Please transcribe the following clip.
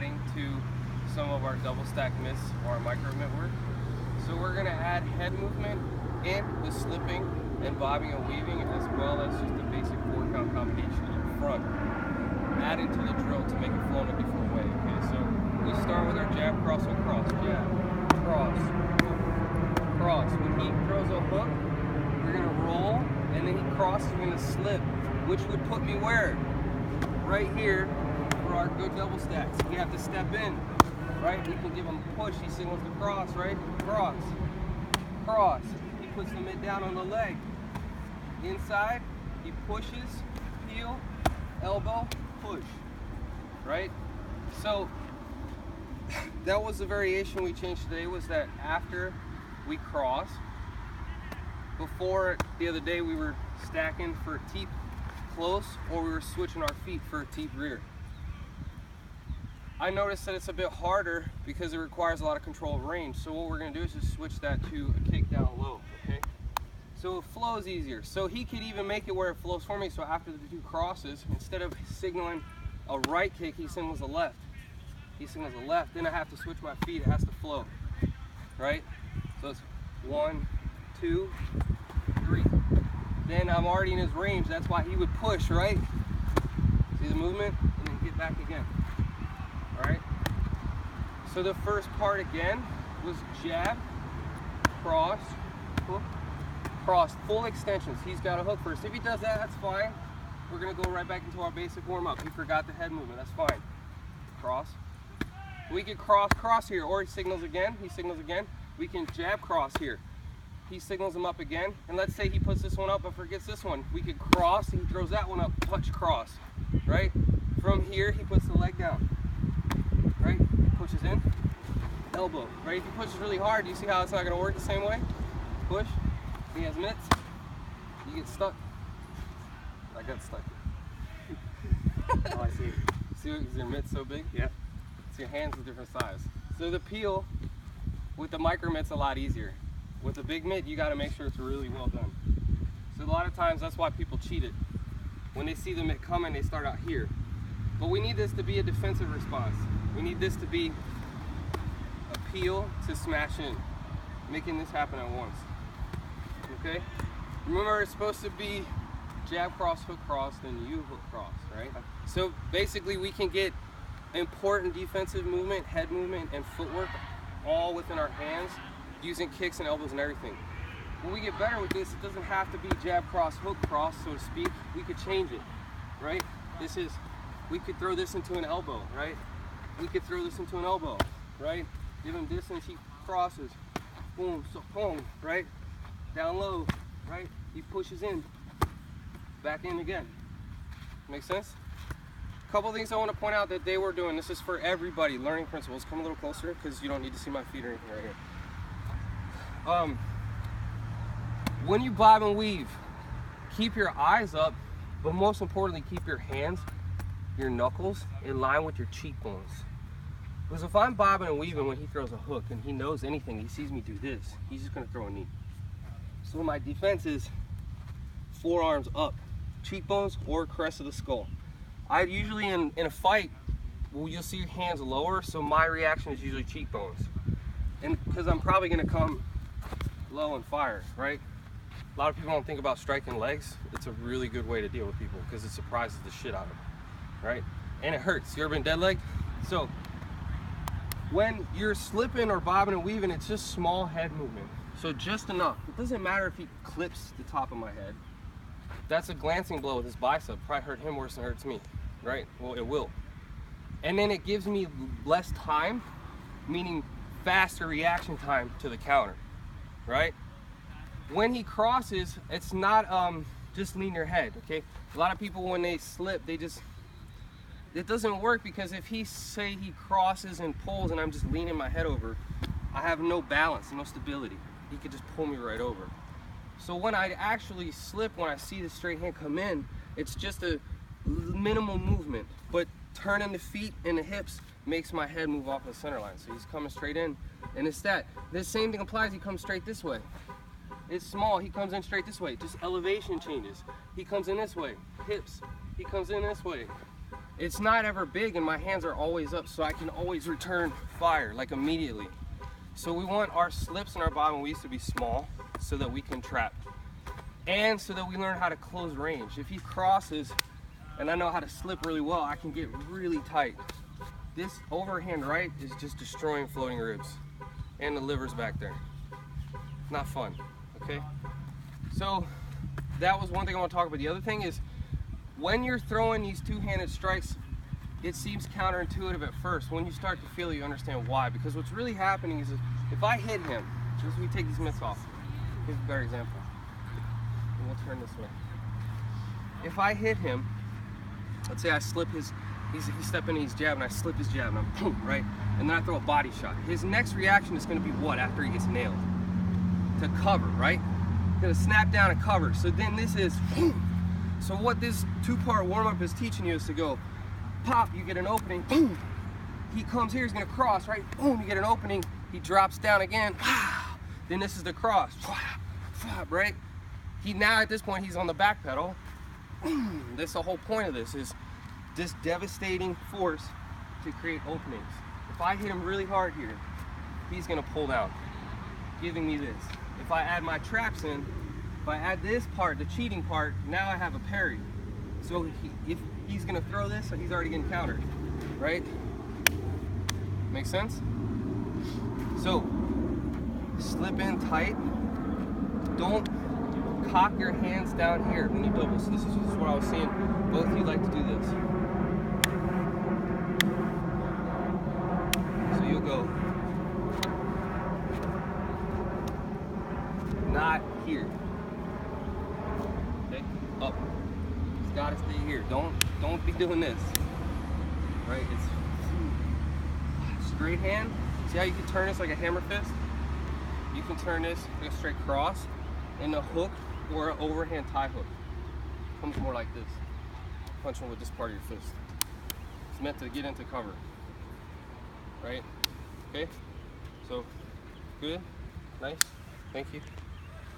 adding to some of our double stack mitts or our micro mitt work. So we're going to add head movement in with slipping and bobbing and weaving, as well as just a basic 4-count combination in front, adding to the drill to make it flow in a different way. Okay, so we start with our jab, cross, hook, cross, jab, cross, hook, cross. When he throws a hook, we're going to roll, and then he crosses, we're going to slip, which would put me where? Right here for our good double stacks. We have to step in, right? We can give him a push, he signals the cross, right? Cross, cross. He puts the mitt down on the leg. Inside, he pushes, heel, elbow, push, right? So that was the variation we changed today, was that after we cross, before the other day we were stacking for teep close, or we were switching our feet for a teep rear. I noticed that it's a bit harder because it requires a lot of control of range. So what we're going to do is just switch that to a kick down low, okay? So it flows easier. So he could even make it where it flows for me. So after the 2 crosses, instead of signaling a right kick, he signals a left. He signals a left, then I have to switch my feet, it has to flow, right? So it's 1, 2, 3. Then I'm already in his range, that's why he would push, right? See the movement? And then get back again. Alright? So the first part again was jab, cross, hook, cross, full extensions. He's got a hook first. If he does that, that's fine. We're going to go right back into our basic warm-up. He forgot the head movement, that's fine. Cross. We could cross here, or he signals again, We can jab cross here. He signals him up again, and let's say he puts this one up but forgets this one. We could cross, and he throws that one up, touch cross, right? From here, he puts the leg down, right? Pushes in, elbow, right? If he pushes really hard, do you see how it's not going to work the same way? Push, he has mitts, you get stuck. I got stuck. Oh, I see. See, is your mitt so big? Yeah. So your hand's a different size. So the peel with the micro mitt's a lot easier. With a big mitt, you got to make sure it's really well done. So a lot of times that's why people cheat it. When they see the mitt coming, they start out here. But we need this to be a defensive response. We need this to be a peel to smash in, making this happen at once. Okay? Remember, it's supposed to be jab cross, hook cross, then you hook cross, right? So basically we can get important defensive movement, head movement, and footwork all within our hands, using kicks and elbows and everything. When we get better with this, it doesn't have to be jab cross, hook cross, so to speak. We could change it, right? We could throw this into an elbow, right? We could throw this into an elbow, right? Give him distance, he crosses, boom, so boom, right? Down low, right? He pushes in, back in again. Make sense? A couple things I want to point out that they were doing. This is for everybody, learning principles. Come a little closer because you don't need to see my feet or anything right here. When you bob and weave, keep your eyes up, but most importantly, keep your hands, your knuckles, in line with your cheekbones. Because if I'm bobbing and weaving when he throws a hook and he knows anything, he sees me do this, he's just going to throw a knee. So my defense is forearms up, cheekbones or crest of the skull. I usually in a fight, well, you'll see your hands lower, so my reaction is usually cheekbones. And because I'm probably going to come low and fire, right? A lot of people don't think about striking legs. It's a really good way to deal with people because it surprises the shit out of them, right? And it hurts. You ever been dead leg? So when you're slipping or bobbing and weaving, it's just small head movement. So just enough. It doesn't matter if he clips the top of my head. That's a glancing blow with his bicep. Probably hurt him worse than it hurts me, right? Well, it will. And then it gives me less time, meaning faster reaction time to the counter, right? When he crosses, it's not just lean your head, okay? A lot of people, when they slip, it doesn't work, because if he crosses and pulls and I'm just leaning my head over, I have no balance, no stability. He could just pull me right over. So when I actually slip, when I see the straight hand come in, it's just a minimal movement, but turning the feet and the hips makes my head move off the center line. So he's coming straight in, and it's that. The same thing applies, he comes straight this way. It's small, he comes in straight this way, just elevation changes. He comes in this way, hips, he comes in this way. it's not ever big and my hands are always up, so I can always return fire, like immediately. So we want our slips and our bottom, we used to be small, so that we can trap. And so that we learn how to close range. If he crosses, and I know how to slip really well, I can get really tight. This overhand right is just destroying floating ribs. And the liver's back there. Not fun, okay? So that was one thing I want to talk about. The other thing is, when you're throwing these two-handed strikes, it seems counterintuitive at first. When you start to feel it, you understand why. Because what's really happening is, if I hit him, just we take these mitts off. Here's a better example. And we'll turn this way. If I hit him, let's say I slip his, he's stepping in his jab, and I slip his jab, and I'm boom, right? And then I throw a body shot. His next reaction is going to be what after he gets nailed? To cover, right? Gonna snap down and cover. So then this is, so what this two-part warm-up is teaching you is to go, pop, you get an opening, boom. He comes here, he's gonna cross, right? Boom, you get an opening, he drops down again, then this is the cross, right? He now at this point, he's on the back pedal. That's the whole point of this, is this devastating force to create openings. If I hit him really hard here, he's gonna pull down, giving me this. If I add my traps in, if I add this part, the cheating part, now I have a parry. So if he's gonna throw this, he's already getting countered, right? Make sense? So, slip in tight. Don't cock your hands down here when you double. So this is what I was seeing. Both of you like to do this. So you'll go, not here. Okay, up. It's gotta stay here. Don't be doing this. Right? It's straight hand. See how you can turn this like a hammer fist? You can turn this like a straight cross, and a hook or an overhand tie hook. Comes more like this. Punch him with this part of your fist. It's meant to get into cover. Right? Okay? So, good. Nice. Thank you.